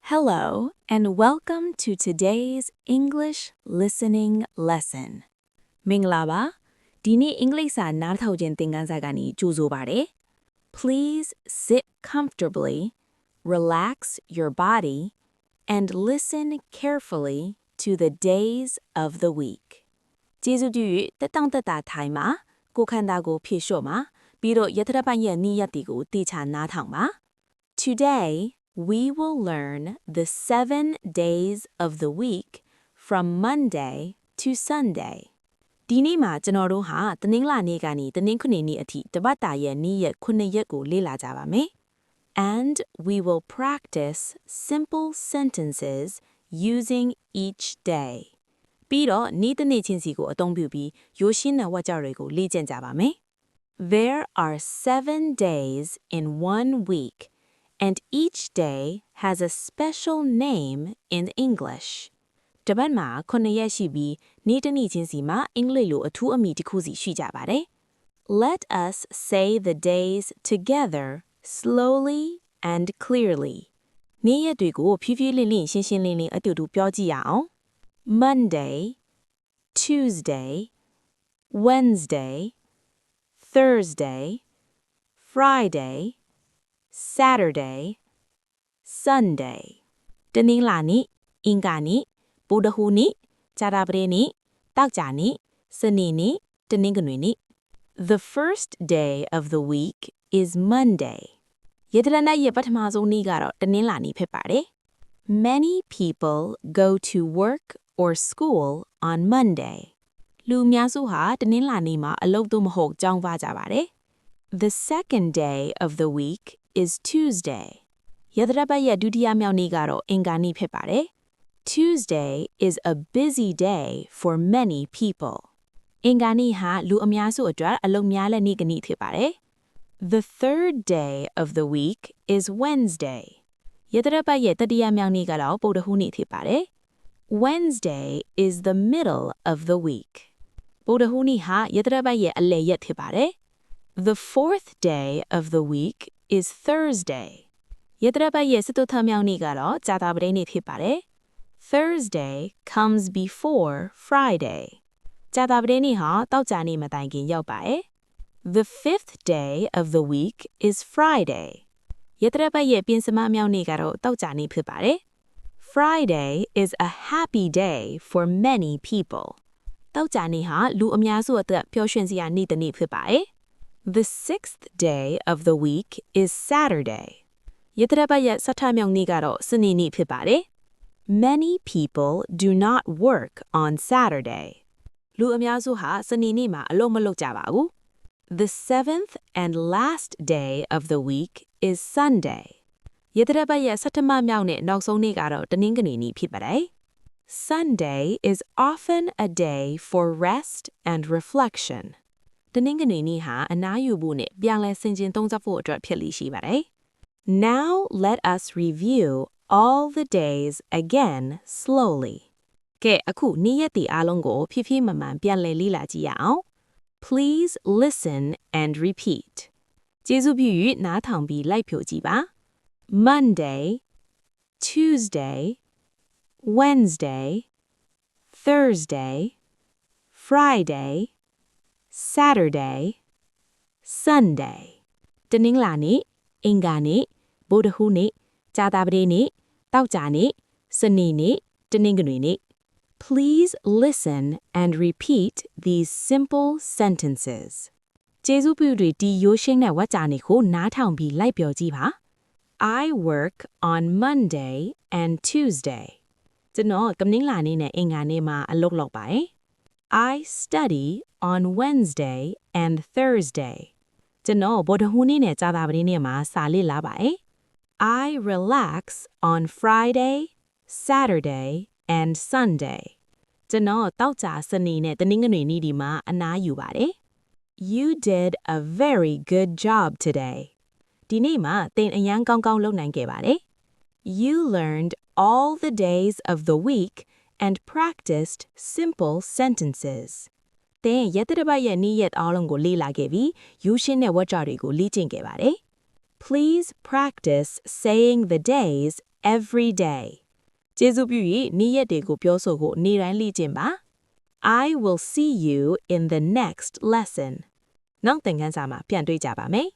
Hello, and welcome to today's English listening lesson. မင်္ဂလာပါဒီနေ့အင်္ဂလိပ်စာနားထောင်ခြင်းသင်ခန်းစာကနေကြိုဆိုပါရစေ Please sit comfortably, relax your body, and listen carefully to the days of the week. ကျေးဇူးပြု၍တက်တောင့်တက်တာထိုင်ပါကိုယ်ခန္ဓာကိုဖြည့်လျှော့ပါပြီးတော့ယထတစ်ပတ်ရဲ့နေ့ရက်တွေကိုတေချာနားထောင်ပါ Today, we will learn the 7 days of the week from Monday to Sunday. ဒီနေ့မှာကျွန်တော်တို့ဟာတနင်္လာနေ့ကနေတနင်္ဂနွေနေ့အထိတပတ်တာရဲ့နေ့ရက်9ရက်ကိုလေ့လာကြပါမယ် And we will practice simple sentences using each day. ပြီးတော့နေ့တစ်နေ့ချင်းစီကိုအသုံးပြုပြီးရိုးရှင်းတဲ့ဝါကျတွေကိုလေ့ကျင့်ကြပါမယ် There are 7 days in one week, and each day has a special name in English. တပတ်မှာ9ရက်ရှိပြီးနေ့တစ်နေ့ချင်းစီမှာအင်္ဂလိပ်လိုအထူးအမည်တစ်ခုစီရှိကြပါတယ် Let us say the days together slowly and clearly. နေ့ရက်တွေကိုဖြည်းဖြည်းလင်းလင်းရှင်းရှင်းလင်းလင်းအတူတူပြောကြည့်ရအောင် Monday, Tuesday, Wednesday, Thursday, Friday, Saturday, Sunday. တနင်္လာနေ့အင်္ဂါနေ့ဗုဒ္ဓဟူးနေ့ကြာသပတေးနေ့သောကြာနေ့စနေနေ့တနင်္ဂနွေနေ့ The first day of the week is Monday. ယတရနရဲ့ပထမဆုံးနေ့ကတော့တနင်္လာနေ့ဖြစ်ပါတယ် Many people go to work or school on Monday. လူအများစုဟာတနင်္လာနေ့မှာအလုပ်သို့မဟုတ်ကျောင်းသွားကြပါတယ် The second day of the week is Tuesday. ယတရပတ်ရဲ့ဒုတိယမြောက်နေ့ကတော့အင်္ဂါနေ့ဖြစ်ပါတယ် Tuesday is a busy day for many people. အင်္ဂါနေ့ဟာလူအများစုအတွက်အလုပ်များတဲ့နေ့ကနေ့ဖြစ်ပါတယ် The third day of the week is Wednesday. ယတရပတ်ရဲ့တတိယမြောက်နေ့ကတော့ဗုဒ္ဓဟူးနေ့ဖြစ်ပါတယ် Wednesday is the middle of the week. ဗုဒ္ဓဟူးနေ့ဟာယတရပတ်ရဲ့အလယ်ရက်ဖြစ်ပါတယ် The fourth day of the week is Thursday. ယတရပတ်ရဲ့စတုတ္ထမြောက်နေ့ကတော့ကြာသပတေးနေ့ဖြစ်ပါတယ် Thursday comes before Friday. ကြာသပတေးနေ့ဟာတောက်ကြနေ့မတိုင်ခင်ရောက်ပါတယ် The fifth day of the week is Friday. ယတရပတ်ရဲ့ပြင်စမမြောက်နေ့ကတော့တောက်ကြနေ့ဖြစ်ပါတယ် Friday is a happy day for many people. တောက်ကြနေ့ဟာလူအများစုအတွက်ပျော်ရွှင်စရာနေ့တစ်နေ့ဖြစ်ပါတယ် The sixth day of the week is Saturday. ယတရပတ်ရဲ့ဆဋ္ဌမြောက်နေ့ကတော့စနေနေ့ဖြစ်ပါတယ် Many people do not work on Saturday. လူအများစုဟာစနေနေ့မှာအလုပ်မလုပ်ကြပါဘူး The seventh and last day of the week is Sunday. ယတရပတ်ရဲ့ဆဋ္ဌမမြောက်နဲ့နောက်ဆုံးနေ့ကတော့တနင်္ဂနွေနေ့ဖြစ်ပါတယ် Sunday is often a day for rest and reflection. တနင်္ဂနွေနေ့ဟာအနားယူဖို့နဲ့ပြန်လည်ဆင်ခြင်သုံးသပ်ဖို့အတွက်ဖြစ်လိရှိပါတယ် Now let us review all the days again slowly. ကဲအခုနေ့ရက်တွေအားလုံးကိုဖြည်းဖြည်းမှန်မှန်ပြန်လည်လေ့လာကြည့်ရအောင် Please listen and repeat. ကျေးဇူးပြု၍နားထောင်ပြီးလိုက်ဖြိုကြည့်ပါ Monday, Tuesday, Wednesday, Thursday, Friday, Saturday, Sunday. တနင်္လာနေ့အင်္ဂါနေ့ဗုဒ္ဓဟူးနေ့ကြာသပတေးနေ့တောက်ကြနေ့စနေနေ့တနင်္ဂနွေနေ့ Please listen and repeat these simple sentences. ကျေးဇူးပြုတွေဒီရိုးရှင်းတဲ့ဝါကျနေကိုနားထောင်ပြီးလိုက်ပြောကြည့်ပါ I work on Monday and Tuesday. ကျွန်တော်တနင်္လာနေ့နဲ့အင်္ဂါနေ့မှာအလုပ်လုပ်ပါတယ် I study on Wednesday and Thursday. ကျွန်တော်ဗုဒ္ဓဟူးနေ့နဲ့ကြာသပတေးနေ့မှာစာလေ့လာပါတယ် I relax on Friday, Saturday, and Sunday. ကျွန်တော်တောက်ကြစနေနဲ့တနင်္ဂနွေနေ့ဒီမှာအနားယူပါတယ် You did a very good job today. ဒီနေ့မှာသင်အရန်ကောင်းကောင်းလုပ်နိုင်ခဲ့ပါတယ် You learned all the days of the week and practiced simple sentences. သင်ယတရပတ်ရဲ့နေ့ရက်အားလုံးကိုလေ့လာခဲ့ပြီးရိုးရှင်းတဲ့ဝါကျတွေကိုလေ့ကျင့်ခဲ့ပါတယ် Please practice saying the days every day ကျေးဇူးပြု၍နေ့ရက်တွေကိုပြောဆိုဖို့နေ့တိုင်းလေ့ကျင့်ပါ I will see you in the next lesson နောက်သင်ခန်းစာမှာပြန်တွေ့ကြပါမယ်